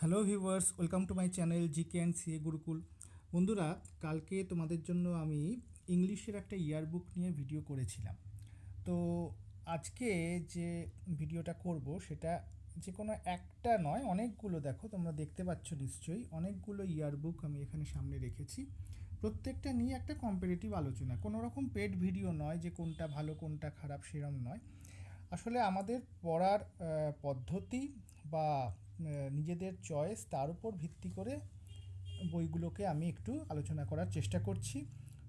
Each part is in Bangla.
Hello viewers, welcome to my channel GK and CA Gurukul. বন্ধুরা, কালকে তোমাদের জন্য আমি ইংলিশের একটা ইয়ারবুক নিয়ে ভিডিও করেছিলাম। তো আজকে যে ভিডিওটা করব সেটা যে কোনো একটা নয়, অনেকগুলো, দেখো তোমরা দেখতে পাচ্ছ নিশ্চয়ই, অনেকগুলো ইয়ারবুক আমি এখানে সামনে রেখেছি। প্রত্যেকটা নিয়ে একটা কম্পারেটিভ আলোচনা, কোনো রকম পেড ভিডিও নয় যে কোনটা ভালো কোনটা খারাপ সেরম নয়। আসলে আমাদের পড়ার পদ্ধতি বা নিজেদের চয়েস, তার উপর ভিত্তি করে বইগুলোকে আমি একটু আলোচনা করার চেষ্টা করছি।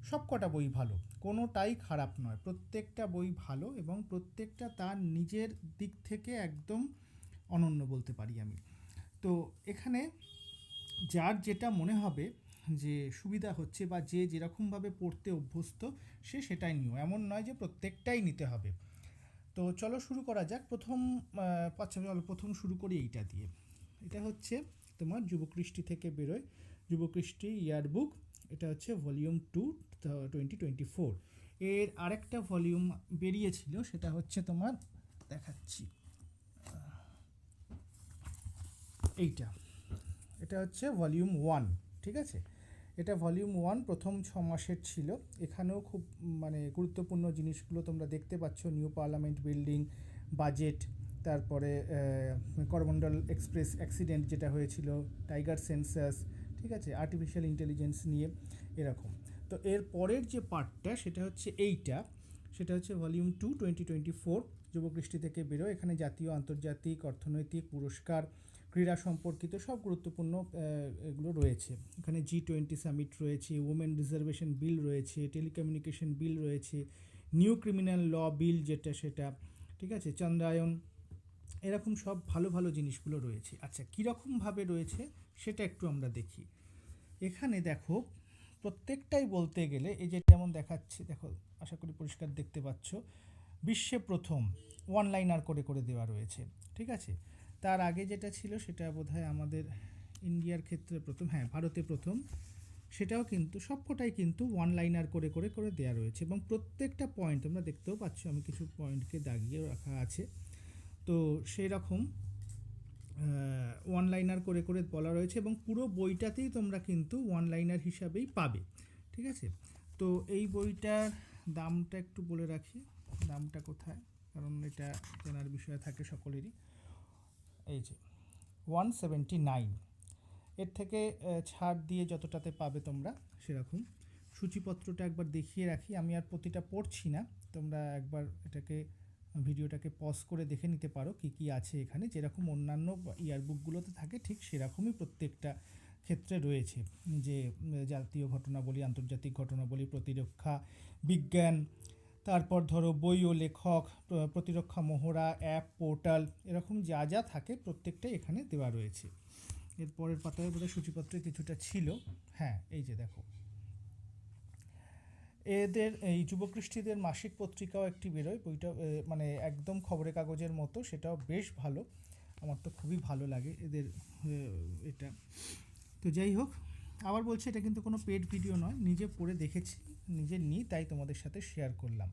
সব কটা বই ভালো, কোনোটাই খারাপ নয়, প্রত্যেকটা বই ভালো এবং প্রত্যেকটা তার নিজের দিক থেকে একদম অনন্য বলতে পারি আমি। তো এখানে যার যেটা মনে হবে যে সুবিধা হচ্ছে বা যে যেরকমভাবে পড়তে অভ্যস্ত সে সেটাই নিও, এমন নয় যে প্রত্যেকটাই নিতে হবে। তো চলো শুরু করা যাক। প্রথম শুরু করি এইটা দিয়ে। এটা হচ্ছে তোমার যুবকৃষ্টি থেকে বেরোয়, যুবকৃষ্টি ইয়ারবুক। এটা হচ্ছে ভলিউম 2, 2024। এর আরেকটা ভলিউম বেরিয়েছিল, সেটা হচ্ছে তোমার দেখাচ্ছি এইটা। এটা হচ্ছে ভলিউম 1, ঠিক আছে। এটা ভলিউম 1, প্রথম 6 মাসের ছিল। এখানেও খুব মানে গুরুত্বপূর্ণ জিনিসগুলো তোমরা দেখতে পাচ্ছ। নিউ পার্লামেন্ট বিল্ডিং, বাজেট, তারপরে করমন্ডল এক্সপ্রেস অ্যাক্সিডেন্ট যেটা হয়েছিল, টাইগার সেন্সাস, ঠিক আছে, আর্টিফিশিয়াল ইন্টেলিজেন্স নিয়ে এরকম। তো এর পরের যে পার্টটা সেটা হচ্ছে এইটা, সেটা হচ্ছে ভলিউম 2, 2024, যুবকৃষ্টি থেকে বেরোয়। এখানে জাতীয়, আন্তর্জাতিক, অর্থনৈতিক, পুরস্কার, ক্রীড়া সম্পর্কিত সব গুরুত্বপূর্ণ এগুলো রয়েছে। এখানে G20 সামিট রয়েছে, ওমেন রিজার্ভেশন বিল রয়েছে, টেলিকমিউনিকেশন বিল রয়েছে, নিউ ক্রিমিনাল ল বিল যেটা সেটা, ঠিক আছে, চন্দ্রায়ন, এরকম সব ভালো ভালো জিনিসগুলো রয়েছে। আচ্ছা, কীরকমভাবে রয়েছে সেটা একটু আমরা দেখি। এখানে দেখো, প্রত্যেকটাই বলতে গেলে এই যে যেমন দেখাচ্ছে, দেখো আশা করি পরিষ্কার দেখতে পাচ্ছ, বিশ্বে প্রথম, ওয়ান লাইনার করে করে দেওয়া রয়েছে, ঠিক আছে। তার আগে যেটা ছিল সেটা বোধহয় আমাদের ইন্ডিয়ার ক্ষেত্রে প্রথম, হ্যাঁ ভারতে প্রথম, সেটাও কিন্তু সবকটাই কিন্তু ওয়ান লাইনার করে করে করে দেওয়া রয়েছে। এবং প্রত্যেকটা পয়েন্ট তোমরা দেখতেও পাচ্ছ, আমি কিছু পয়েন্টকে দাগিয়ে রাখা আছে। তো সেই রকম ওয়ান লাইনার করে করে বলা রয়েছে এবং পুরো বইটাতেই তোমরা কিন্তু ওয়ান লাইনার হিসাবেই পাবে, ঠিক আছে। তো এই বইটার দামটা একটু বলে রাখি, দামটা কোথায়, কারণ এটা জানার বিষয় থাকে সকলেরই। এই যে 179, এর থেকে ছাড় দিয়ে যতটাতে পাবে তোমরা সেরকম। সূচিপত্রটা একবার দেখিয়ে রাখি, আমি আর প্রতিটা পড়ছি না, তোমরা একবার এটাকে ভিডিওটাকে পজ করে দেখে নিতে পারো কী কী আছে এখানে। যেরকম অন্যান্য ইয়ারবুকগুলোতে থাকে ঠিক সেরকমই প্রত্যেকটা ক্ষেত্রে রয়েছে, যে জাতীয় ঘটনাবলী, আন্তর্জাতিক ঘটনাবলী, প্রতিরক্ষা, বিজ্ঞান, তারপর ধরো বই ও লেখক, প্রতিরক্ষা মহড়া, অ্যাপ, পোর্টাল, এরকম যা যা থাকে প্রত্যেকটাই এখানে দেওয়া রয়েছে। এর পরের পাতায় বোধহয় সূচিপত্রে কিছুটা ছিল, হ্যাঁ এই যে দেখো। এদের এই যুবকৃষ্টিদের মাসিক পত্রিকাও একটি বেরোয়, বইটা মানে একদম খবরের কাগজের মতো, সেটাও বেশ ভালো, আমার তো খুবই ভালো লাগে এদের এটা। তো যাই হোক, আবার বলছি এটা কিন্তু কোনো পেড ভিডিও নয়, নিজে পড়ে দেখেছি, নিজে নিই, তাই তোমাদের সাথে শেয়ার করলাম।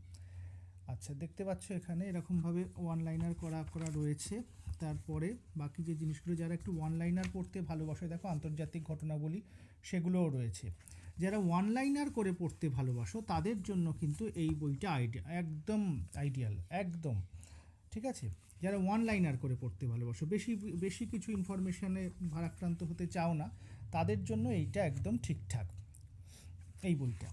আচ্ছা, দেখতে পাচ্ছ এখানে এরকমভাবে ওয়ান লাইনার করা করা রয়েছে। তারপরে বাকি যে জিনিসগুলো, যারা একটু ওয়ান লাইনার পড়তে ভালোবাসে, দেখো আন্তর্জাতিক ঘটনাবলী সেগুলোও রয়েছে। যারা ওয়ান লাইনার করে পড়তে ভালোবাসো তাদের জন্য কিন্তু এই বইটা একদম আইডিয়াল, একদম, ঠিক আছে। যারা ওয়ান লাইনার করে পড়তে ভালোবাসো, বেশি বেশি কিছু ইনফরমেশনে ভারাক্রান্ত হতে চাও না, তাদের জন্য এইটা একদম ঠিকঠাক। এই বইটা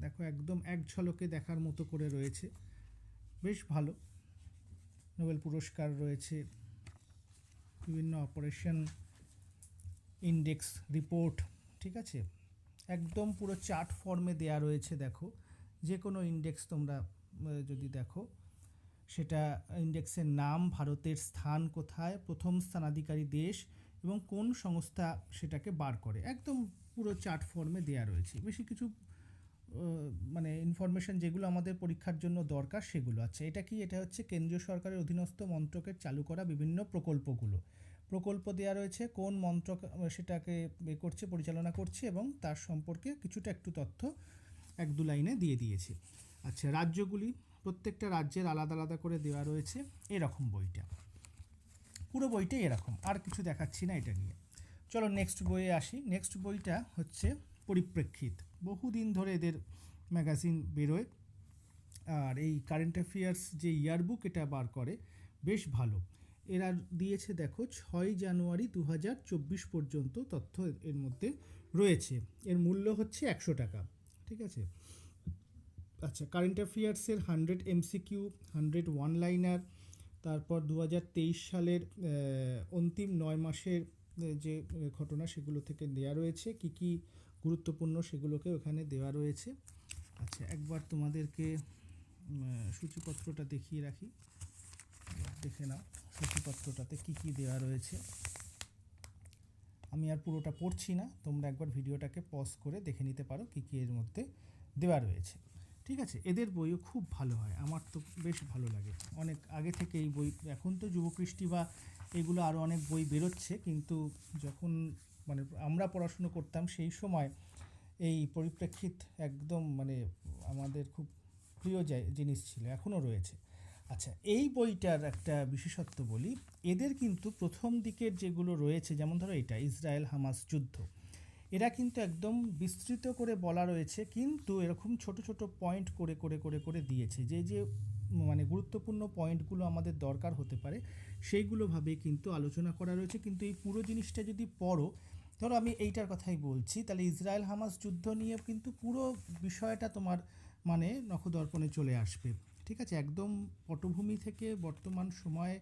দেখো, একদম এক ঝলকে দেখার মতো করে রয়েছে, বেশ ভালো। নোবেল পুরস্কার রয়েছে, বিভিন্ন অপারেশন, ইন্ডেক্স, রিপোর্ট, ঠিক আছে, একদম পুরো চার্ট ফর্মে দেয়া রয়েছে। দেখো যে কোনো ইন্ডেক্স তোমরা যদি দেখো, সেটা ইন্ডেক্সের নাম, ভারতের স্থান কোথায়, প্রথম স্থানাধিকারী দেশ এবং কোন সংস্থা সেটাকে বার করে, একদম পুরো চার্ট ফর্মে দেয়া রয়েছে। বেশি কিছু মানে ইনফরমেশন যেগুলো আমাদের পরীক্ষার জন্য দরকার সেগুলো। আচ্ছা, এটা কি, এটা হচ্ছে কেন্দ্রীয় সরকারের অধীনস্থ মন্ত্রকের চালু করা বিভিন্ন প্রকল্পগুলো, প্রকল্প দেওয়া রয়েছে, কোন মন্ত্রক সেটাকে করছে, পরিচালনা করছে, এবং তার সম্পর্কে কিছুটা একটু তথ্য এক দু লাইনে দিয়ে দিয়েছে। আচ্ছা, রাজ্যগুলি, প্রত্যেকটা রাজ্যের আলাদা আলাদা করে দেওয়া রয়েছে, এরকম বইটা। পুরো বইটাই এরকম, আর কিছু দেখাচ্ছি না এটা নিয়ে। চলো নেক্সট বইয়ে আসি। নেক্সট বইটা হচ্ছে পরিপ্রেক্ষিত। বহুদিন ধরে এদের ম্যাগাজিন বেরোয়, আর এই কারেন্ট অ্যাফেয়ার্স যে ইয়ারবুক এটা বার করে বেশ ভালো। এরা দিয়েছে দেখো 6 জানুয়ারি 2024 পর্যন্ত তথ্য এর মধ্যে রয়েছে। এর মূল্য হচ্ছে 100 টাকা, ঠিক আছে। আচ্ছা, কারেন্ট অ্যাফেয়ার্সের 100 MCQ, 100 ওয়ান লাইনার, তারপর 2023 সালের অন্তিম 9 মাসের যে ঘটনা সেগুলো থেকে দেওয়া রয়েছে, কি কি গুরুত্বপূর্ণ সেগুলোকে ওখানে দেওয়া রয়েছে। আচ্ছা, একবার তোমাদেরকে সূচিপত্রটা দেখিয়ে রাখি, দেখে নাও সূচিপত্রটাতে কি কি দেওয়া রয়েছে। আমি আর পুরোটা পড়ছি না, তোমরা একবার ভিডিওটাকে পজ করে দেখে নিতে পারো কি কি এর মধ্যে দেওয়া রয়েছে, ঠিক আছে। এদের বইও খুব ভালো হয়, আমার তো বেশ ভালো লাগে। অনেক আগে থেকে এই বই, এখন তো যুবকৃষ্টি বা এগুলো আরও অনেক বই বেরোচ্ছে, কিন্তু যখন মানে আমরা পড়াশুনো করতাম সেই সময় এই পরিপ্রেক্ষিত একদম মানে আমাদের খুব প্রিয় জিনিস ছিল, এখনও রয়েছে। আচ্ছা, এই বইটার একটা বিশেষত্ব বলি, এদের কিন্তু প্রথম দিকের যেগুলো রয়েছে, যেমন ধরো এটা ইসরায়েল হামাস যুদ্ধ, এরা কিন্তু একদম বিস্তৃত করে বলা রয়েছে, কিন্তু এরকম ছোট ছোট পয়েন্ট করে করে করে করে দিয়েছে, যে যে মানে গুরুত্বপূর্ণ পয়েন্টগুলো আমাদের দরকার হতে পারে সেইগুলোভাবে কিন্তু আলোচনা করা রয়েছে। কিন্তু এই পুরো জিনিসটা যদি পড়ো, ধরো আমি এইটার কথাই বলছি, তাহলে ইসরায়েল হামাস যুদ্ধ নিয়ে কিন্তু পুরো বিষয়টা তোমার মানে নখদর্পণে চলে আসবে, ঠিক আছে। একদম পটভূমি থেকে বর্তমান সময়ে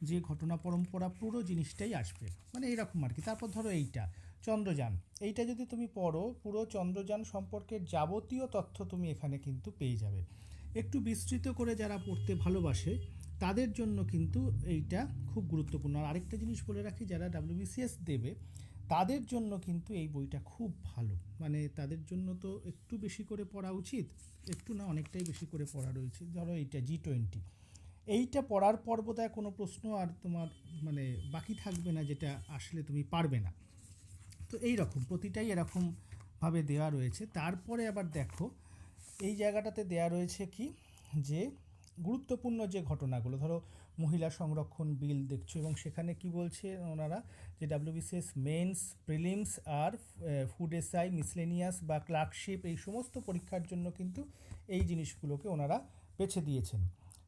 যে ঘটনা পরম্পরা পুরো জিনিসটাই আসবে, মানে এইরকম আর কি। তারপর ধরো এইটা চন্দ্রযান, এইটা যদি তুমি পড়ো, পুরো চন্দ্রযান সম্পর্কে যাবতীয় তথ্য তুমি এখানে কিন্তু পেয়ে যাবে। একটু বিস্তৃত করে যারা পড়তে ভালোবাসে তাদের জন্য কিন্তু এইটা খুব গুরুত্বপূর্ণ। আর আরেকটা জিনিস বলে রাখি, যারা WBCS দেবে তাদের জন্য কিন্তু এই বইটা খুব ভালো, মানে তাদের জন্য তো একটু বেশি করে পড়া উচিত, একটু না অনেকটাই বেশি করে পড়া রয়েছে। ধরো এইটা G20, এইটা পড়ার পর বোধহয় কোনো প্রশ্ন আর তোমার মানে বাকি থাকবে না যেটা আসলে তুমি পারবে না। তো এই রকম প্রতিটাই এরকমভাবে দেওয়া রয়েছে। তারপরে আবার দেখো এই জায়গাটাতে দেওয়া রয়েছে কি, যে গুরুত্বপূর্ণ যে ঘটনাগুলো, ধরো মহিলা সংরক্ষণ বিল দেখছো, এবং সেখানে কি বলছে ওনারা, যে WBCS মেন্স, প্রিলিমস আর ফুড এসআই, মিসলেনিয়াস বা ক্লার্কশিপ, এই সমস্ত পরীক্ষার জন্য কিন্তু এই জিনিসগুলোকে ওনারা বেছে দিয়েছেন,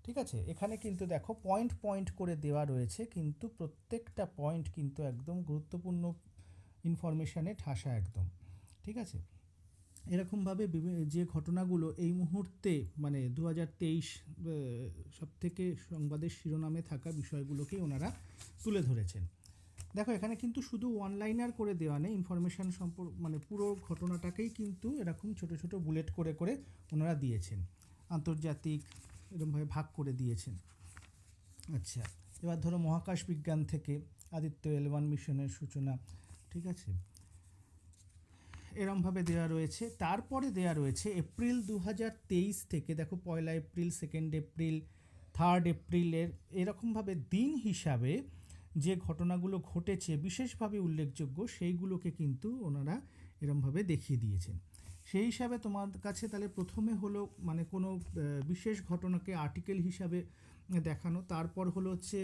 ঠিক আছে। এখানে কিন্তু দেখো পয়েন্ট পয়েন্ট করে দেওয়া রয়েছে, কিন্তু প্রত্যেকটা পয়েন্ট কিন্তু একদম গুরুত্বপূর্ণ ইনফরমেশানে ঠাসা একদম, ঠিক আছে। এরকমভাবে যে ঘটনাগুলো এই মুহূর্তে মানে 2023 সবথেকে সংবাদের শিরোনামে থাকা বিষয়গুলোকেই ওনারা তুলে ধরেছেন। দেখো এখানে কিন্তু শুধু ওয়ান লাইনার করে দেওয়া নেই, ইনফরমেশান মানে পুরো ঘটনাটাকেই কিন্তু এরকম ছোট ছোট বুলেট করে করে ওনারা দিয়েছেন, আন্তর্জাতিক এরকমভাবে ভাগ করে দিয়েছেন। আচ্ছা, এবার ধরো মহাকাশ বিজ্ঞান থেকে আদিত্য L1 মিশনের সূচনা, ঠিক আছে, এরমভাবে দেওয়া রয়েছে। তারপরে দেওয়া রয়েছে এপ্রিল 2023 থেকে, দেখো 1 এপ্রিল, 2 এপ্রিল, 3 এপ্রিলের এরকমভাবে দিন হিসাবে যে ঘটনাগুলো ঘটেছে বিশেষভাবে উল্লেখযোগ্য সেইগুলোকে কিন্তু ওনারা এরমভাবে দেখিয়ে দিয়েছেন। সেই হিসাবে তোমার কাছে তাহলে প্রথমে হলো মানে কোনো বিশেষ ঘটনাকে আর্টিকেল হিসাবে দেখানো, তারপর হলো হচ্ছে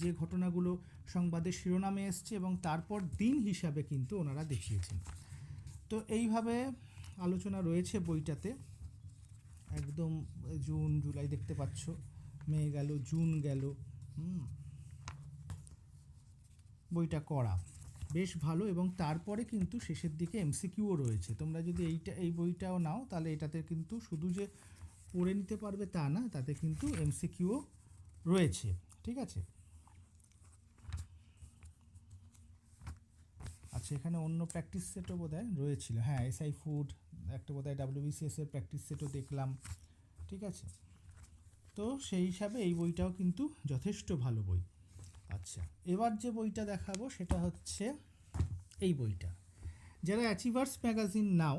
যে ঘটনাগুলো সংবাদের শিরোনামে এসছে, এবং তারপর দিন হিসাবে কিন্তু ওনারা দেখিয়েছেন। তো এইভাবে আলোচনা রয়েছে বইটাতে, একদম জুন জুলাই দেখতে পাচ্ছ, মে গেল, জুন গেল, বইটা করা বেশ ভালো। এবং তারপরে কিন্তু শেষের দিকে MCQও রয়েছে। তোমরা যদি এই বইটাও নাও তাহলে এটাতে কিন্তু শুধু যে পড়ে নিতে পারবে তা না, তাতে কিন্তু MCQও রয়েছে, ঠিক আছে। আচ্ছা, এখানে অন্য প্র্যাকটিস সেটও বোধহয় রয়েছিল, হ্যাঁ SI ফুড একটা বোধহয় WBCS এর প্র্যাকটিস সেটও দেখলাম, ঠিক আছে। তো সেই হিসাবে এই বইটাও কিন্তু যথেষ্ট ভালো বই। আচ্ছা, এবার যে বইটা দেখাবো সেটা হচ্ছে এই বইটা। যারা অ্যাচিভার্স ম্যাগাজিন নাও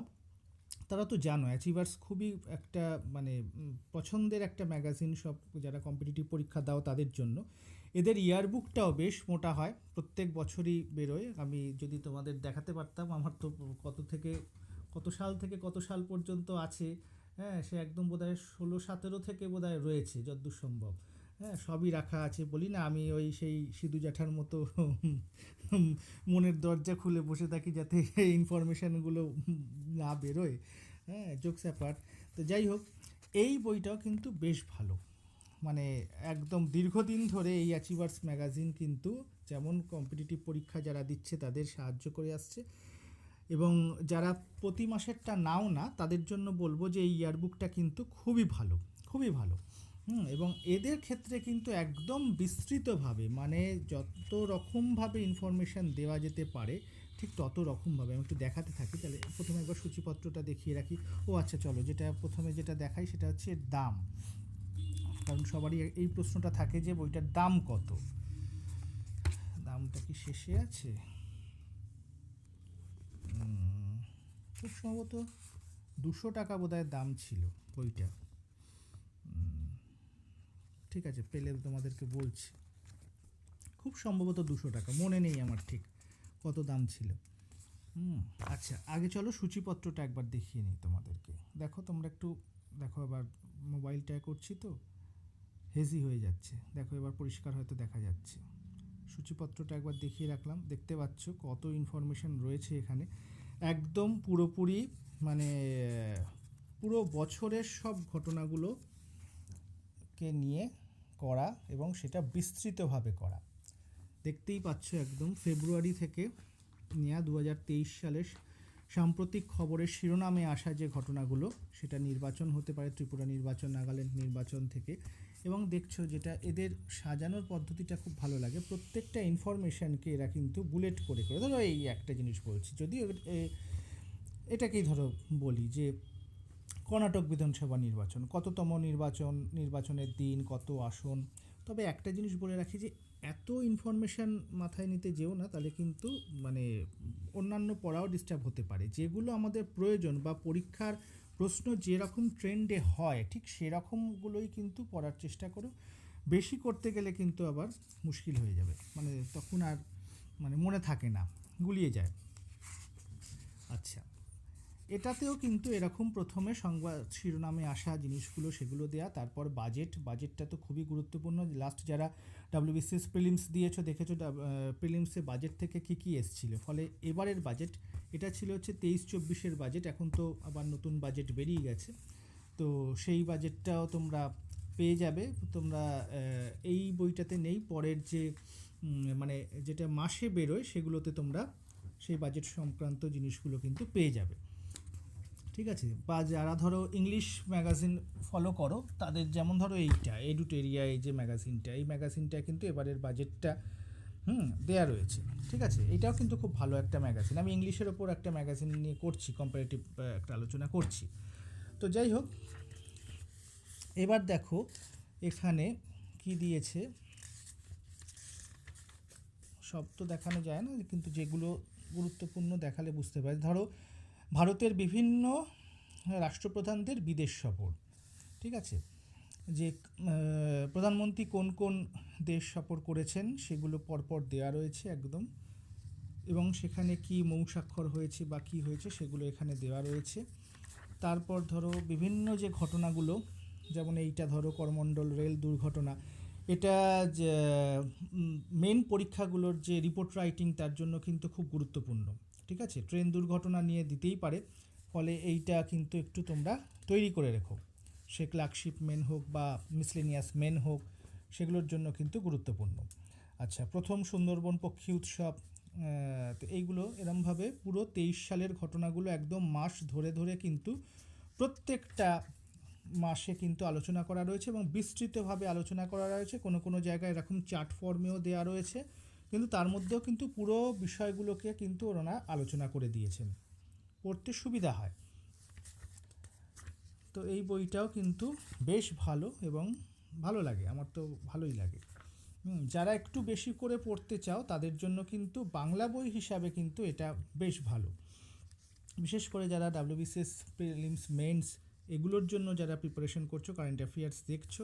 তারা তো জানো অ্যাচিভার্স খুবই একটা মানে পছন্দের একটা ম্যাগাজিন, সব যারা কম্পিটিটিভ পরীক্ষা দাও তাদের জন্য। এদের ইয়ারবুকটাও বেশ মোটা হয়, প্রত্যেক বছরই বেরোয়। আমি যদি তোমাদের দেখাতে পারতাম, আমার তো কত সাল থেকে কত সাল পর্যন্ত আছে, হ্যাঁ, সে একদম বোধহয় 16-17 থেকে বোধহয় রয়েছে যতদূর সম্ভব, হ্যাঁ, সবই রাখা আছে, বলি না আমি ওই সেই সিধু জ্যাঠার মতো মনের দরজা খুলে বসে থাকি যাতে ইনফরমেশানগুলো না বেরোয়। হ্যাঁ, জোকস অ্যাপার্ট। তো যাই হোক, এই বইটাও কিন্তু বেশ ভালো। মানে একদম দীর্ঘদিন ধরে এই অ্যাচিভার্স ম্যাগাজিন কিন্তু যেমন কম্পিটিটিভ পরীক্ষা যারা দিচ্ছে তাদের সাহায্য করে আসছে, এবং যারা প্রতি মাসেরটা নাও না তাদের জন্য বলবো যে এই ইয়ারবুকটা কিন্তু খুবই ভালো, খুবই ভালো। এবং এদের ক্ষেত্রে কিন্তু একদম বিস্তৃতভাবে, মানে যত রকমভাবে ইনফরমেশান দেওয়া যেতে পারে ঠিক তত রকমভাবে। আমি একটু দেখাতে থাকি, তাহলে প্রথমে একবার সূচিপত্রটা দেখিয়ে রাখি। ও আচ্ছা, চলো, যেটা প্রথমে যেটা দেখাই সেটা হচ্ছে দাম। কারণ সবারই এই প্রশ্নটা থাকে যে বইটার দাম কত। দামটা কি শেষে আছে? খুব সম্ভবত 200 টাকা বোধহয় দাম ছিল বইটা। ঠিক আছে, পেলে তোমাদেরকে বলছি। খুব সম্ভবত 200 টাকা, মনে নেই আমার ঠিক কত দাম ছিল। আচ্ছা, আগে চলো সূচিপত্রটা একবার দেখিয়ে নিই তোমাদেরকে। দেখো তোমরা একটু দেখো, এবার মোবাইলটায় করছি তো হেজি হয়ে যাচ্ছে। দেখো এবার পরিষ্কার হয়তো দেখা যাচ্ছে। সূচিপত্রটা একবার দেখিয়ে রাখলাম, দেখতে পাচ্ছ কত ইনফরমেশান রয়েছে এখানে। একদম পুরোপুরি মানে পুরো বছরের সব ঘটনাগুলোকে নিয়ে করা, এবং সেটা বিস্তৃতভাবে করা। দেখতেই পাচ্ছ একদম ফেব্রুয়ারি থেকে নেওয়া 2023 সালের সাম্প্রতিক খবরের শিরোনামে আসা যে ঘটনাগুলো, সেটা নির্বাচন হতে পারে, ত্রিপুরা নির্বাচন, নাগাল্যান্ড নির্বাচন থেকে। এবং দেখছো যেটা এদের সাজানোর পদ্ধতিটা খুব ভালো লাগে, প্রত্যেকটা ইনফরমেশানকে এরা কিন্তু বুলেট করে করে, ধরো এই একটা জিনিস বলছি, যদিও এটাকেই ধরো বলি যে কর্ণাটক বিধানসভা নির্বাচন, কততম নির্বাচনের দিন, কত আসন। তবে একটা জিনিস বলে রাখি যে এত ইনফরমেশান মাথায় নিতে যেও না, তাহলে কিন্তু মানে অন্যান্য পড়াও ডিস্টার্ব হতে পারে। যেগুলো আমাদের প্রয়োজন বা পরীক্ষার প্রশ্ন যেরকম ট্রেন্ডে হয় ঠিক সেরকমগুলোই কিন্তু পড়ার চেষ্টা করো। বেশি করতে গেলে কিন্তু আবার মুশকিল হয়ে যাবে, মানে তখন আর মানে মনে থাকে না, গুলিয়ে যায়। আচ্ছা, এটাতেও কিন্তু এরকম প্রথমে সংবাদ শিরোনামে আসা জিনিসগুলো সেগুলো দেয়া, তারপর বাজেটটা তো খুবই গুরুত্বপূর্ণ। লাস্ট যারা ডাব্লিউবিসিএস প্রিলিমস দিয়েছো দেখেছো প্রিলিমসে বাজেট থেকে কী এসেছিলো, ফলে এবারের বাজেট এটা ছিল হচ্ছে 23-24 বাজেট। এখন তো আবার নতুন বাজেট বেরিয়ে গেছে, তো সেই বাজেটটাও তোমরা পেয়ে যাবে। তোমরা এই বইটাতে নেই, পরের যে মানে যেটা মাসে বেরোয় সেগুলোতে তোমরা সেই বাজেট সংক্রান্ত জিনিসগুলো কিন্তু পেয়ে যাবে। ঠিক আছে, বা যারা ধরো ইংলিশ ম্যাগাজিন ফলো করো তাদের, যেমন ধরো এইটা এডুটেরিয়া, এই যে ম্যাগাজিনটা, এই ম্যাগাজিনটা কিন্তু এবারের বাজেটটা দেয়া রয়েছে। ঠিক আছে, এটাও কিন্তু খুব ভালো একটা ম্যাগাজিন। আমি ইংলিশের ওপর একটা ম্যাগাজিন নিয়ে করছি, কম্পারেটিভ একটা আলোচনা করছি। তো যাই হোক, এবার দেখো এখানে কি দিয়েছে। সব তো দেখানো যায় না, কিন্তু যেগুলো গুরুত্বপূর্ণ দেখালে বুঝতে পারে। ধরো ভারতের বিভিন্ন রাষ্ট্রপ্রধানদের বিদেশ সফর, ঠিক আছে, যে প্রধানমন্ত্রী কোন কোন দেশ সফর করেছেন সেগুলো পরপর দেওয়া রয়েছে একদম, এবং সেখানে কি মৌস্বাক্ষর হয়েছে বা কী হয়েছে সেগুলো এখানে দেওয়া রয়েছে। তারপর ধরো বিভিন্ন যে ঘটনাগুলো, যেমন এইটা ধরো করমণ্ডল রেল দুর্ঘটনা, এটা যে মেন পরীক্ষাগুলোর যে রিপোর্ট রাইটিং তার জন্য কিন্তু খুব গুরুত্বপূর্ণ। ঠিক আছে, ট্রেন দুর্ঘটনা নিয়ে দিতেই পারে, ফলে এইটা কিন্তু একটু তোমরা তৈরি করে রেখো। সে ক্লার্কশিপ মেন হোক বা মিসলেনিয়াস মেন হোক, সেগুলোর জন্য কিন্তু গুরুত্বপূর্ণ। আচ্ছা, প্রথম সুন্দরবন পক্ষী উৎসব, তো এইগুলো এরমভাবে পুরো 23 সালের ঘটনাগুলো একদম মাস ধরে ধরে কিন্তু প্রত্যেকটা মাসে কিন্তু আলোচনা করা রয়েছে, এবং বিস্তৃতভাবে আলোচনা করা রয়েছে। কোনো কোনো জায়গায় এরকম চার্ট ফর্মেও দেওয়া রয়েছে, কিন্তু তার মধ্যেও কিন্তু পুরো বিষয়গুলোকে কিন্তু ওনারা আলোচনা করে দিয়েছেন, পড়তে সুবিধা হয়। তো এই বইটাও কিন্তু বেশ ভালো এবং ভালো লাগে, আমার তো ভালোই লাগে। যারা একটু বেশি করে পড়তে চাও তাদের জন্য কিন্তু বাংলা বই হিসাবে কিন্তু এটা বেশ ভালো, বিশেষ করে যারা ডাব্লিউবিসিএস প্রিলিমস মেন্স এগুলোর জন্য যারা প্রিপারেশন করছো, কারেন্ট অ্যাফেয়ার্স দেখছো।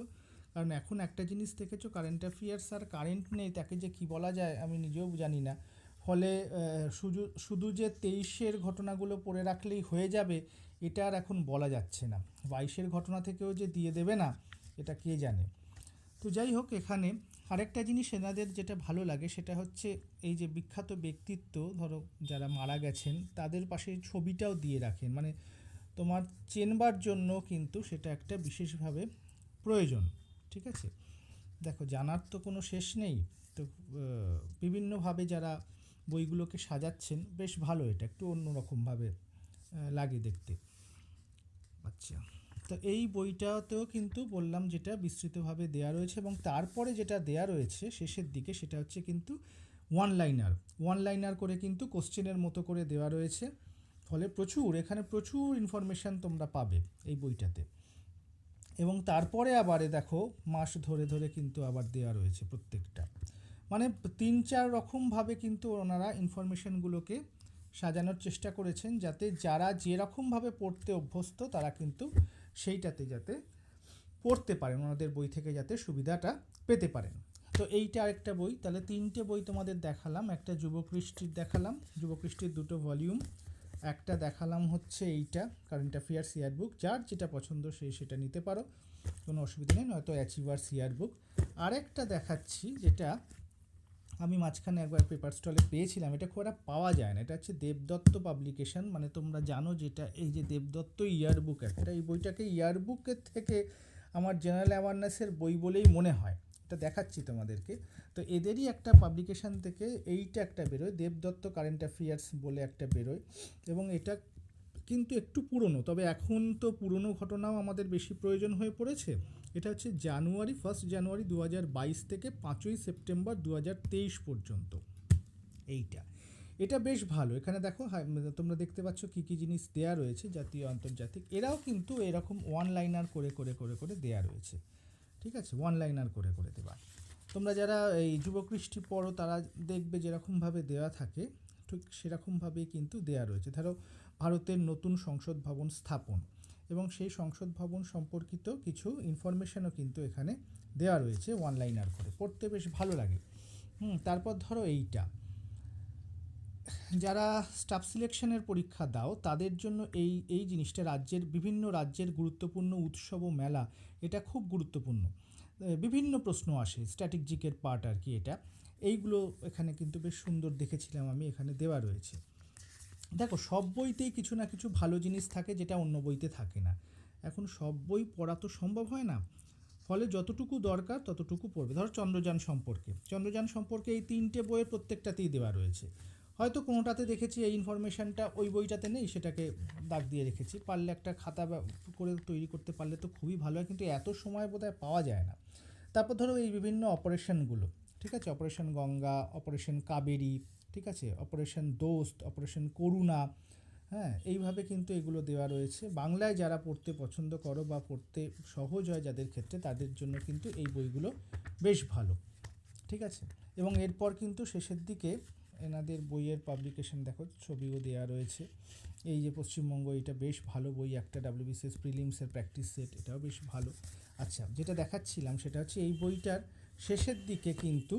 কারণ এখন একটা জিনিস দেখেছো, কারেন্ট অ্যাফেয়ার্স আর কারেন্ট নেই, তাকে যে কি বলা যায় আমি নিজেও জানি না। ফলে শুধু যে 23-এর ঘটনাগুলো পড়ে রাখলেই হয়ে যাবে এটা আর এখন বলা যাচ্ছে না। 22-এর ঘটনা থেকেও যে দিয়ে দেবে না, এটা কে জানে। তো যাই হোক, এখানে আরেকটা জিনিস এনাদের যেটা ভালো লাগে সেটা হচ্ছে এই যে বিখ্যাত ব্যক্তিত্ব, ধরো যারা মারা গেছেন তাদের পাশে ছবিটাও দিয়ে রাখেন, মানে তোমার চেনবার জন্য কিন্তু সেটা একটা বিশেষভাবে প্রয়োজন। ঠিক আছে, দেখো জানার তো কোনো শেষ নেই। তো বিভিন্নভাবে যারা বইগুলোকে সাজাচ্ছেন, বেশ ভালো, এটা একটু অন্যরকমভাবে লাগে দেখতে। আচ্ছা, তো এই বইটাতেও কিন্তু বললাম যেটা বিস্তৃতভাবে দেয়া রয়েছে, এবং তারপরে যেটা দেয়া রয়েছে শেষের দিকে সেটা হচ্ছে কিন্তু ওয়ান লাইনার করে কিন্তু কোশ্চেনের মতো করে দেওয়া রয়েছে। ফলে এখানে প্রচুর ইনফরমেশান তোমরা পাবে এই বইটাতে। এবং তারপরে আবার দেখো মাস ধরে ধরে কিন্তু আবার দেওয়া রয়েছে প্রত্যেকটা, মানে 3-4 রকমভাবে কিন্তু ওনারা ইনফরমেশানগুলোকে সাজানোর চেষ্টা করেছেন, যাতে যারা যেরকমভাবে পড়তে অভ্যস্ত তারা কিন্তু সেইটাতে যাতে পড়তে পারেন, ওনাদের বই থেকে যাতে সুবিধাটা পেতে পারেন। তো এইটা আরেকটা বই, তাহলে 3টে বই তোমাদের দেখালাম। একটা যুবকৃষ্টির দেখালাম, যুবকৃষ্টির 2টো ভলিউম। একটা দেখালাম হচ্ছে এইটা কারেন্ট অ্যাফেয়ার্স ইয়ার বুক, যার যেটা পছন্দ সেই সেটা নিতে পারো, কোনো অসুবিধা নেই, নয়তো অ্যাচিভার্স ইয়ার বুক। আরেকটা দেখাচ্ছি যেটা আমি মাঝখানে একবার পেপার স্টলে পেয়েছিলাম, এটা খুব একটা পাওয়া যায় না, এটা হচ্ছে দেবদত্ত পাবলিকেশন, মানে তোমরা জানো যেটা এই যে দেবদত্ত ইয়ার বুক একটা, এই বইটাকে ইয়ার বুকের থেকে আমার জেনারেল অ্যাওয়ারনেসের বই বলেই মনে হয়, এটা দেখাচ্ছি তোমাদেরকে। তো এদেরই একটা পাবলিকেশান থেকে এইটা একটা বেরোয়, দেবদত্ত কারেন্ট অ্যাফেয়ার্স বলে একটা বেরোয়, এবং এটা কিন্তু একটু পুরনো, তবে এখন তো পুরনো ঘটনাও আমাদের বেশি প্রয়োজন হয়ে পড়েছে। এটা হচ্ছে 1 জানুয়ারি 2022 থেকে 5 সেপ্টেম্বর 2023 পর্যন্ত। এটা বেশ ভালো। এখানে দেখো তোমরা দেখতে পাচ্ছ কী কী জিনিস দেয়া রয়েছে, জাতীয় আন্তর্জাতিক, এরাও কিন্তু এরকম ওয়ান লাইনার করে করে করে করে দেয়া রয়েছে। ঠিক আছে, ওয়ান লাইনার করে করে দেওয়া। তোমরা যারা এই যুবকৃষ্টি পড়ো তারা দেখবে যেরকমভাবে দেওয়া থাকে ঠিক সেরকমভাবেই কিন্তু দেয়া রয়েছে। ধরো ভারতের নতুন সংসদ ভবন স্থাপন, এবং সেই সংসদ ভবন সম্পর্কিত কিছু ইনফরমেশনও কিন্তু এখানে দেওয়া রয়েছে ওয়ান লাইনার করে, পড়তে বেশ ভালো লাগে। তারপর ধরো এইটা, যারা স্টাফ সিলেকশনের পরীক্ষা দাও তাদের জন্য এই জিনিসটা, বিভিন্ন রাজ্যের গুরুত্বপূর্ণ উৎসব ও মেলা, এটা খুব গুরুত্বপূর্ণ। বিভিন্ন প্রশ্ন আসে, স্ট্র্যাটেজিকের পার্ট আর কি এটা, এইগুলো এখানে কিন্তু বেশ সুন্দর দেখেছিলাম আমি, এখানে দেওয়া রয়েছে। দেখো সব বইতেই কিছু না কিছু ভালো জিনিস থাকে যেটা অন্য বইতে থাকে না। এখন সব বই পড়া তো সম্ভব হয় না, ফলে যতটুকু দরকার ততটুকু পড়বে। ধরো চন্দ্রযান সম্পর্কে এই 3টে বইয়ের প্রত্যেকটাতেই দেওয়া রয়েছে। হয়তো কোনোটাতে দেখেছি এই ইনফরমেশানটা ওই বইটাতে নেই, সেটাকে দাগ দিয়ে রেখেছি, পারলে একটা খাতা করে তৈরি করতে পারলে তো খুবই ভালো হয়, কিন্তু এত সময় বোধহয় পাওয়া যায় না। তারপর ধরো এই বিভিন্ন অপারেশনগুলো, ঠিক আছে, অপারেশন গঙ্গা, অপারেশন কাবেরী, ঠিক আছে, অপারেশন দোস্ত, অপারেশন করুণা, হ্যাঁ, এইভাবে কিন্তু এগুলো দেওয়া রয়েছে। বাংলায় যারা পড়তে পছন্দ করো বা পড়তে সহজ হয় যাদের ক্ষেত্রে, তাদের জন্য কিন্তু এই বইগুলো বেশ ভালো। ঠিক আছে, এবং এরপর কিন্তু শেষের দিকে এনাদের বইয়ের পাবলিকেশন দেখো, ছবিও দেওয়া রয়েছে। এই যে পশ্চিমবঙ্গ, এটা বেশ ভালো বই, একটা WBCS প্রিলিমসের প্র্যাকটিস সেট, এটাও বেশ ভালো। আচ্ছা, যেটা দেখাচ্ছিলাম সেটা হচ্ছে এই বইটার শেষের দিকে কিন্তু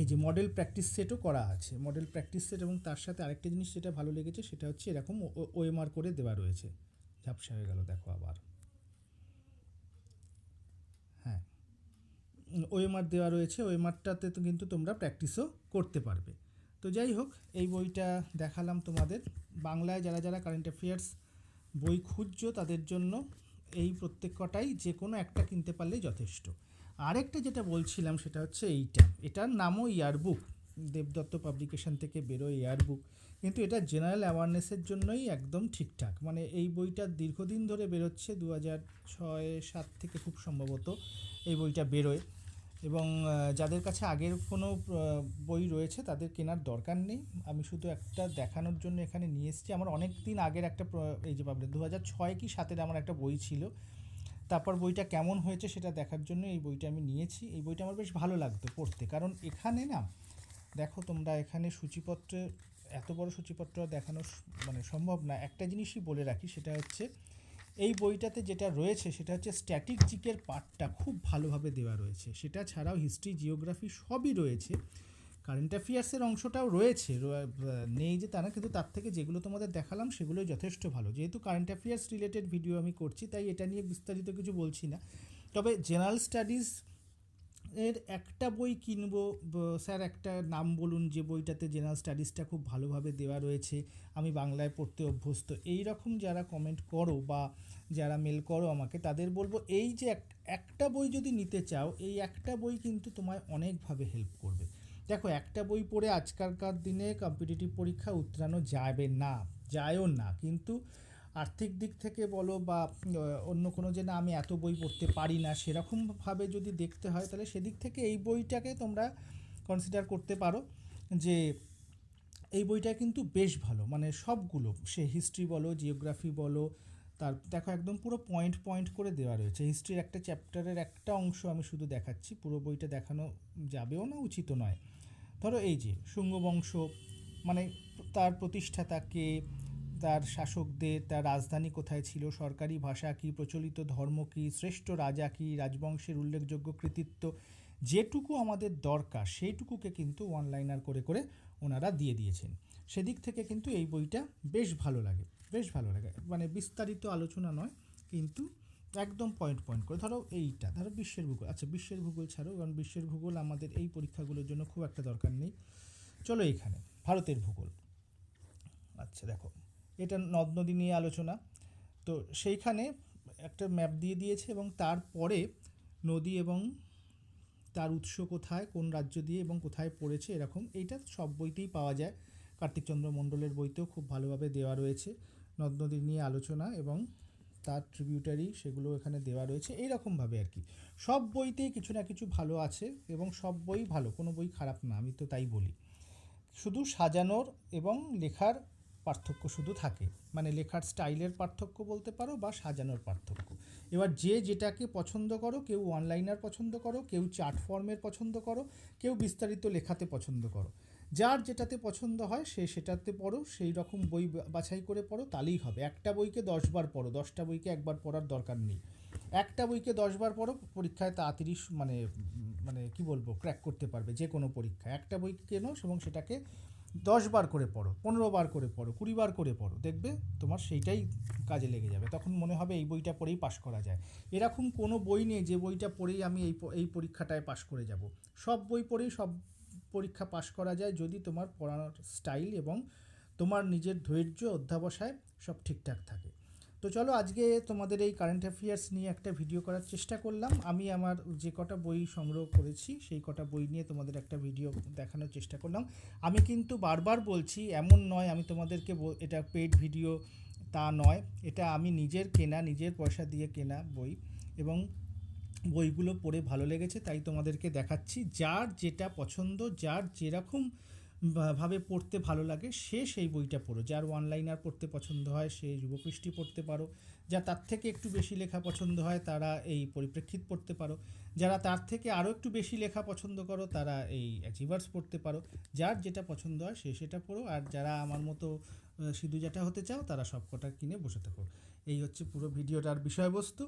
এই যে মডেল প্র্যাকটিস সেটও করা আছে, মডেল প্র্যাকটিস সেট, এবং তার সাথে আরেকটা জিনিস যেটা ভালো লেগেছে সেটা হচ্ছে এরকম OMR করে দেওয়া রয়েছে। ঝাপসা হয়ে গেল দেখো আবার, হ্যাঁ, OMR দেওয়া রয়েছে, OMRটাতে তো কিন্তু তোমরা প্র্যাকটিসও করতে পারবে। তো যাই হোক, এই বইটা দেখালাম তোমাদের। বাংলায় যারা যারা কারেন্ট অ্যাফেয়ার্স বই খুঁজছো তাদের জন্য এই প্রত্যেক কটাই যে কোনো একটা কিনতে পারলেই যথেষ্ট। আরেকটা যেটা বলছিলাম সেটা হচ্ছে এটার নামও ইয়ারবুক, দেবদত্ত পাবলিকেশন থেকে বেরোয় ইয়ারবুক, কিন্তু এটা জেনারেল অ্যাওয়ারনেসের জন্যই একদম ঠিকঠাক। মানে এই বইটা দীর্ঘদিন ধরে বেরোচ্ছে, 2006-07 থেকে খুব সম্ভবত এই বইটা বেরোয়, এবং যাদের কাছে আগের কোনো বই রয়েছে তাদের কেনার দরকার নেই। আমি শুধু একটা দেখানোর জন্য এখানে নিয়ে এসেছি। আমার অনেক দিন আগের একটা এই যে ভাবলে 2006 কি 2007 আমার একটা বই ছিল, তারপর বইটা কেমন হয়েছে সেটা দেখার জন্য এই বইটা আমি নিয়েছি। এই বইটা আমার বেশ ভালো লাগতো পড়তে, কারণ এখানে না, দেখো তোমরা এখানে সূচিপত্রে, এত বড় সূচিপত্র দেখানো মানে সম্ভব না। একটা জিনিসই বলে রাখি, সেটা হচ্ছে এই বইটাতে যেটা রয়েছে সেটা হচ্ছে স্ট্র্যাটেজিকের পার্টটা খুব ভালোভাবে দেওয়া রয়েছে, সেটা ছাড়াও হিস্ট্রি, জিওগ্রাফি সবই রয়েছে, কারেন্ট অ্যাফেয়ার্সের অংশটাও রয়েছে, নেই যে তা না, কিন্তু তার থেকে যেগুলো তোমাদের দেখালাম সেগুলোই যথেষ্ট ভালো। যেহেতু কারেন্ট অ্যাফেয়ার্স রিলেটেড ভিডিও আমি করছি তাই এটা নিয়ে বিস্তারিত কিছু বলছি না, তবে জেনারেল স্টাডিজ এর একটা বই কিনবো, স্যার একটা নাম বলুন যে বইটাতে জেনারেল স্টাডিজটা খুব ভালোভাবে দেওয়া রয়েছে, আমি বাংলায় পড়তে অভ্যস্ত, এই রকম যারা কমেন্ট করো বা যারা মেল করো আমাকে, তাদের বলবো এই যে একটা বই যদি নিতে চাও, এই একটা বই কিন্তু তোমায় অনেকভাবে হেল্প করবে। দেখো, একটা বই পড়ে আজকালকার দিনে কম্পিটিটিভ পরীক্ষা উতরানো যাবে না, যায়ও না, কিন্তু আর্থিক দিক থেকে বলো বা অন্য কোনো যে না আমি এত বই পড়তে পারি না সেরকমভাবে যদি দেখতে হয়, তাহলে সেদিক থেকে এই বইটাকে তোমরা কনসিডার করতে পারো যে এই বইটা কিন্তু বেশ ভালো, মানে সবগুলো, সে হিস্ট্রি বলো, জিওগ্রাফি বলো, তার দেখো একদম পুরো পয়েন্ট পয়েন্ট করে দেওয়া রয়েছে। হিস্ট্রির একটা চ্যাপ্টারের একটা অংশ আমি শুধু দেখাচ্ছি, পুরো বইটা দেখানো যাবেও না, উচিত নয়। ধরো এই যে শুঙ্গ বংশ, মানে তার প্রতিষ্ঠাতা কে, তার শাসকদের, তার রাজধানী কোথায় ছিল, সরকারি ভাষা কী, প্রচলিত ধর্ম কী, শ্রেষ্ঠ রাজা কী, রাজবংশের উল্লেখযোগ্য কৃতিত্ব, যেটুকু আমাদের দরকার সেইটুকুকে কিন্তু ওয়ান লাইনার করে করে ওনারা দিয়ে দিয়েছেন। সেদিক থেকে কিন্তু এই বইটা বেশ ভালো লাগে, বেশ ভালো লাগে, মানে বিস্তারিত আলোচনা নয়, কিন্তু একদম পয়েন্ট পয়েন্ট করে। ধরো এইটা, ধরো বিশ্বের ভূগোল, আচ্ছা বিশ্বের ভূগোল ছাড়ো, কারণ বিশ্বের ভূগোল আমাদের এই পরীক্ষাগুলোর জন্য খুব একটা দরকার নেই। চলো এইখানে ভারতের ভূগোল। আচ্ছা দেখো, এটা নদ নদী নিয়ে আলোচনা, তো সেইখানে একটা ম্যাপ দিয়ে দিয়েছে এবং তারপরে নদী এবং তার উৎস কোথায়, কোন রাজ্য দিয়ে এবং কোথায় পড়েছে, এরকম এইটা সব বইতেই পাওয়া যায়। কার্তিকচন্দ্র মণ্ডলের বইতেও খুব ভালোভাবে দেওয়া রয়েছে নদ নদী নিয়ে আলোচনা, এবং তার ট্রিবিউটারি সেগুলো এখানে দেওয়া রয়েছে এইরকমভাবে আর কি। সব বইতেই কিছু না কিছু ভালো আছে এবং সব বই ভালো, কোনো বই খারাপ না, আমি তো তাই বলি। শুধু সাজানোর এবং লেখার পার্থক্য শুধু থাকে, মানে লেখার স্টাইলের পার্থক্য বলতে পারো বা সাজানোর পার্থক্য। এবার যে যেটাকে পছন্দ করো, কেউ অনলাইনার পছন্দ করো, কেউ চার্ট ফর্মের পছন্দ করো, কেউ বিস্তারিত লেখাতে পছন্দ করো, যার যেটাতে পছন্দ হয় সে সেটাতে পড়ো, সেই রকম বই বাছাই করে পড়ো, তাহলেই হবে। একটা বইকে 10 বার পড়ো, 10টা বইকে একবার পড়ার দরকার নেই। একটা বইকে 10 বার পড়ো, পরীক্ষায় তাড়াতাড়ি মানে মানে কি বলবো, ক্র্যাক করতে পারবে যে কোনো পরীক্ষা। একটা বই কেনো এবং সেটাকে 10 বার করে পড়ো, 15 বার করে পড়ো, 20 বার করে পড়ো, দেখবে তোমার সেইটাই কাজে লেগে যাবে, তখন মনে হবে এই বইটা পড়েই পাশ করা যায়। এরকম কোনো বই নেই যে বইটা পড়েই আমি এই পরীক্ষাটায় পাশ করে যাব। সব বই পড়েই সব পরীক্ষা পাশ করা যায়, যদি তোমার পড়ানোর স্টাইল এবং তোমার নিজের ধৈর্য, অধ্যাবসায় সব ঠিকঠাক থাকে। তো চলো, আজকে তোমাদের এই কারেন্ট অ্যাফেয়ার্স নিয়ে একটা ভিডিও করার চেষ্টা করলাম। আমি আমার যে কটা বই সংগ্রহ করেছি সেই কটা বই নিয়ে তোমাদের একটা ভিডিও দেখানোর চেষ্টা করলাম। আমি কিন্তু বারবার বলছি, এমন নয় আমি তোমাদেরকে এটা পেইড ভিডিও, তা নয়, এটা আমি নিজের কেনা, নিজের পয়সা দিয়ে কেনা বই, এবং বইগুলো পড়ে ভালো লেগেছে তাই তোমাদেরকে দেখাচ্ছি। যার যেটা পছন্দ, যার যেরকম ভাবে পড়তে ভালো লাগে সে সেই বইটা পড়ো। যার ওয়ানলাইনার পড়তে পছন্দ হয় সে যুবপৃষ্টি পড়তে পারো, যা তার থেকে একটু বেশি লেখা পছন্দ হয় তারা এই পরিপ্রেক্ষিত পড়তে পারো, যারা তার থেকে আরও একটু বেশি লেখা পছন্দ করো তারা এই অ্যাচিভার্স পড়তে পারো। যার যেটা পছন্দ হয় সে সেটা পড়ো, আর যারা আমার মতো সিধু জাটা হতে চাও তারা সব কটা কিনে বসে থাকো। এই হচ্ছে পুরো ভিডিওটার বিষয়বস্তু।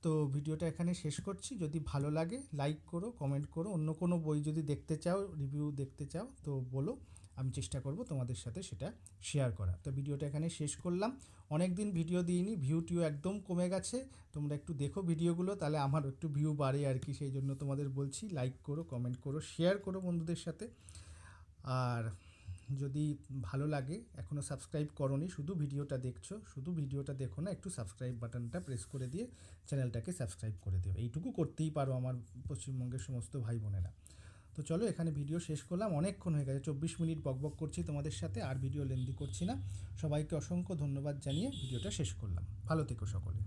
তো ভিডিওটা এখানে শেষ করছি। যদি ভালো লাগে লাইক করো, কমেন্ট করো, অন্য কোনো বই যদি দেখতে চাও, রিভিউ দেখতে চাও তো বলো, আমি চেষ্টা করব তোমাদের সাথে সেটা শেয়ার করা। তো ভিডিওটা এখানে শেষ করলাম। অনেক দিন ভিডিও দিইনি, ভিউটিও একদম কমে গেছে, তোমরা একটু দেখো ভিডিওগুলো, তাহলে আমার একটু ভিউ বাড়ে আর কি, সেই জন্য তোমাদের বলছি লাইক করো, কমেন্ট করো, শেয়ার করো বন্ধুদের সাথে। আর যদি ভালো লাগে, এখনও সাবস্ক্রাইব করোনি, শুধু ভিডিওটা দেখছো, শুধু ভিডিওটা দেখো না, একটু সাবস্ক্রাইব বাটনটা প্রেস করে দিয়ে চ্যানেলটাকে সাবস্ক্রাইব করে দিও। এইটুকু করতেই পারো আমার পশ্চিমবঙ্গের সমস্ত ভাই বোনেরা। তো চলো, এখানে ভিডিও শেষ করলাম, অনেকক্ষণ হয়ে গেছে, 24 মিনিট বকবক করছি তোমাদের সাথে, আর ভিডিও লেন্দি করছি না। সবাইকে অসংখ্য ধন্যবাদ জানিয়ে ভিডিওটা শেষ করলাম। ভালো থেকো সকলে।